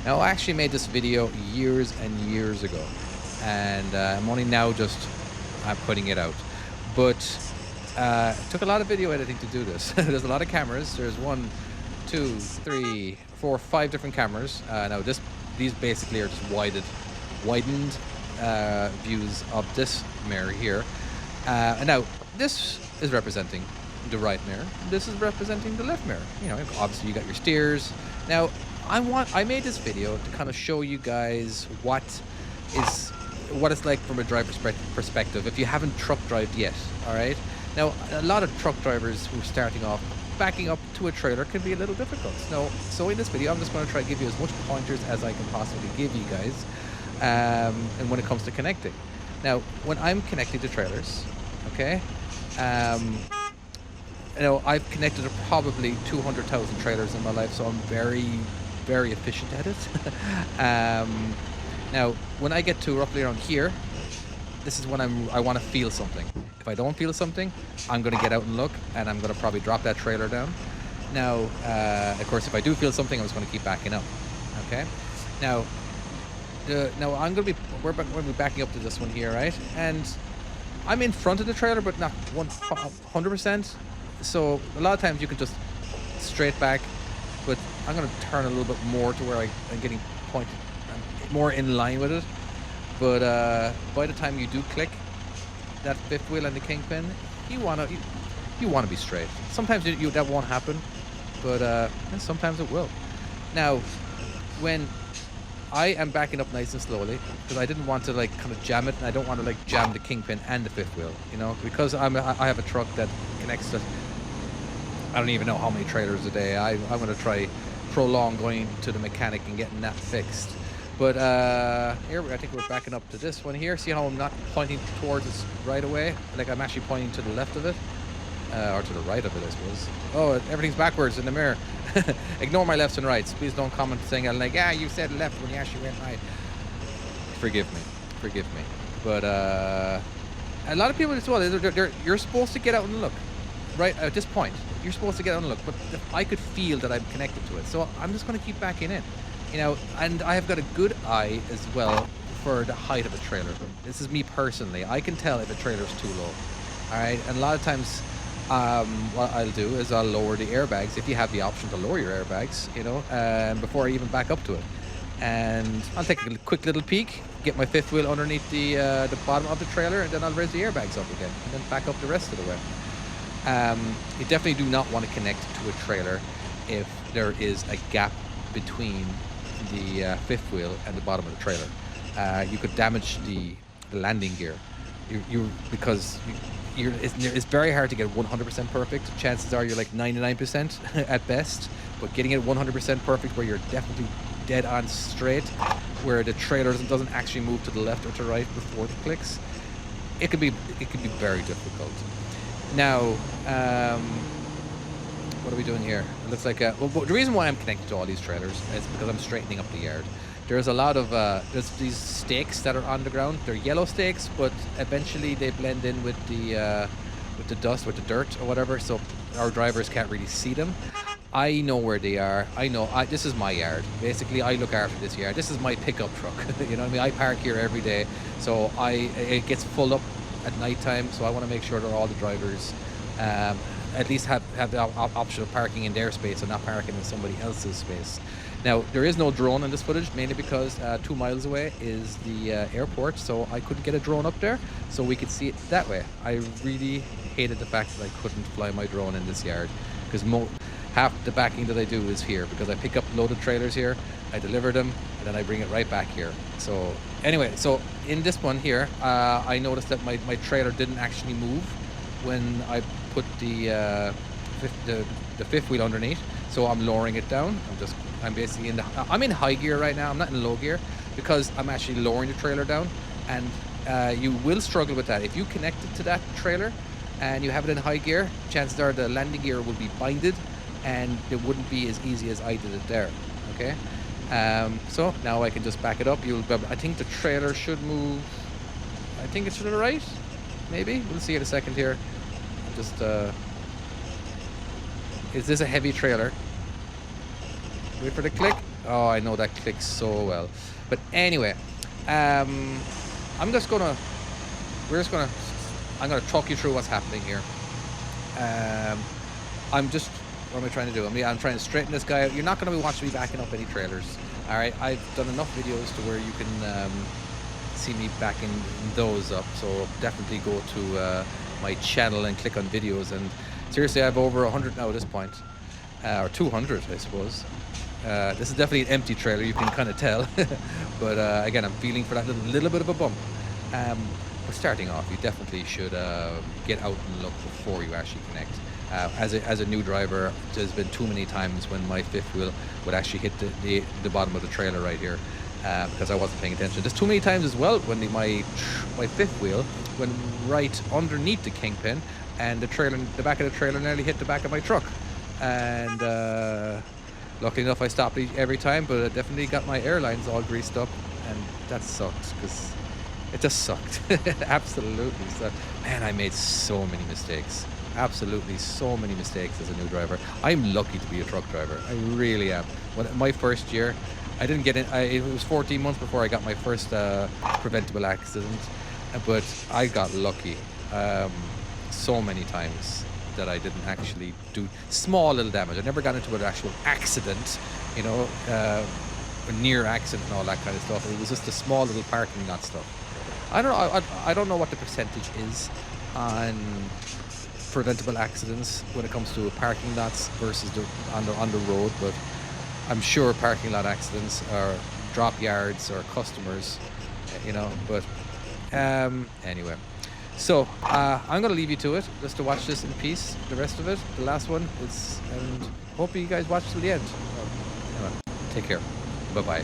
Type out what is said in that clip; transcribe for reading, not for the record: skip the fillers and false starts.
Now, I actually made this video years and years ago, and I'm only now just putting it out. But it took a lot of video editing to do this. There's a lot of cameras. There's 1, 2, 3, 4, 5 different cameras. Now, these basically are just widened views of this mirror here. And now, this is representing the right mirror. This is representing the left mirror. You know, obviously you got your steers. Now, I made this video to kind of show you guys what it's like from a driver's perspective if you haven't truck drived yet. All right. Now, a lot of truck drivers who are starting off, backing up to a trailer can be a little difficult. Now, so in this video, I'm just going to try to give you as much pointers as I can possibly give you guys, and when it comes to connecting. Now, when I'm connecting to trailers, okay, you know, I've connected to probably 200,000 trailers in my life, so I'm very, very efficient at it. Now, when I get to roughly around here, this is when I want to feel something. If I don't feel something, I'm going to get out and look, and I'm going to probably drop that trailer down. Now, of course, if I do feel something, I'm just going to keep backing up. Okay. Now, we're going to be backing up to this one here, right? And I'm in front of the trailer, but not 100%. So a lot of times you can just straight back, but I'm going to turn a little bit more to where I'm getting pointed, more in line with it. But by the time you do click that fifth wheel and the kingpin, you want to be straight. Sometimes that won't happen, but and sometimes it will. Now, when I am backing up nice and slowly, because I didn't want to like kind of jam it, and I don't want to like jam the kingpin and the fifth wheel, you know, because I have a truck that connects to, I don't even know how many trailers a day. I'm going to try prolong going to the mechanic and getting that fixed. But here, I think we're backing up to this one here. See how I'm not pointing towards it right away? Like I'm actually pointing to the left of it. Or to the right of it, I suppose. Oh, everything's backwards in the mirror. Ignore my lefts and rights. Please don't comment saying I'm like, yeah, you said left when you actually went right. Forgive me. But a lot of people as well, you're supposed to get out and look. Right at this point, you're supposed to get out and look. But I could feel that I'm connected to it. So I'm just going to keep backing in. You know, and I have got a good eye as well for the height of a trailer. This is me personally. I can tell if a trailer is too low. All right, and a lot of times, what I'll do is I'll lower the airbags if you have the option to lower your airbags. You know, before I even back up to it, and I'll take a quick little peek, get my fifth wheel underneath the bottom of the trailer, and then I'll raise the airbags up again, and then back up the rest of the way. You definitely do not want to connect to a trailer if there is a gap between the fifth wheel and the bottom of the trailer. You could damage the landing gear. Because it's very hard to get 100% perfect. Chances are you're like 99% at best, but getting it 100% perfect where you're definitely dead on straight, where the trailer doesn't actually move to the left or to right before it clicks, it can be very difficult. Now, what are we doing here? It looks like well, the reason why I'm connected to all these trailers is because I'm straightening up the yard. There's a lot of there's these stakes that are on the ground. They're yellow stakes, but eventually they blend in with the dust, with the dirt or whatever, so our drivers can't really see them. I know where they are. This is my yard. Basically, I look after this yard. This is my pickup truck. You know what I mean? I park here every day, so it gets full up at nighttime. So I want to make sure that all the drivers at least have the option of parking in their space and not parking in somebody else's space. Now, there is no drone in this footage, mainly because 2 miles away is the airport, so I couldn't get a drone up there, so we could see it that way. I really hated the fact that I couldn't fly my drone in this yard, because half the backing that I do is here, because I pick up loaded trailers here, I deliver them, and then I bring it right back here. So anyway, so in this one here, I noticed that my trailer didn't actually move when I put the fifth wheel underneath, so I'm lowering it down. I'm basically I'm in high gear right now. I'm not in low gear because I'm actually lowering the trailer down, and you will struggle with that if you connect it to that trailer and you have it in high gear. Chances are the landing gear will be binded, and it wouldn't be as easy as I did it there. Okay, so now I can just back it up. I think the trailer should move. I think it's to the right. Maybe we'll see in a second here. Just is this a heavy trailer? Wait for the click. Oh, I know that clicks so well. But anyway, I'm just gonna, I'm gonna talk you through what's happening here. What am I trying to do? I'm trying to straighten this guy out. You're not gonna be watching me backing up any trailers. All right, I've done enough videos to where you can see me backing those up. So definitely go to my channel and click on videos. And seriously, I have over 100 now at this point, or 200, I suppose. This is definitely an empty trailer, you can kind of tell. But again, I'm feeling for that little bit of a bump. But starting off, you definitely should get out and look before you actually connect. As a new driver, there's been too many times when my fifth wheel would actually hit the bottom of the trailer right here, because I wasn't paying attention. There's too many times as well when my fifth wheel went right underneath the kingpin, and the back of the trailer nearly hit the back of my truck. And luckily enough, I stopped every time, but I definitely got my airlines all greased up, and that sucked because it just sucked. Absolutely sucked. Man, I made so many mistakes. Absolutely so many mistakes as a new driver. I'm lucky to be a truck driver. I really am. My first year, I didn't get in. It was 14 months before I got my first preventable accident, but I got lucky so many times that I didn't actually do small little damage. I never got into an actual accident, you know, a near accident and all that kind of stuff. It was just the small little parking lot stuff. I don't know what the percentage is on preventable accidents when it comes to parking lots versus on the road, but I'm sure parking lot accidents are drop yards or customers, you know. But anyway, so I'm gonna leave you to it, just to watch this in peace. The rest of it, the last one, and hope you guys watch till the end. Anyway, take care. Bye bye.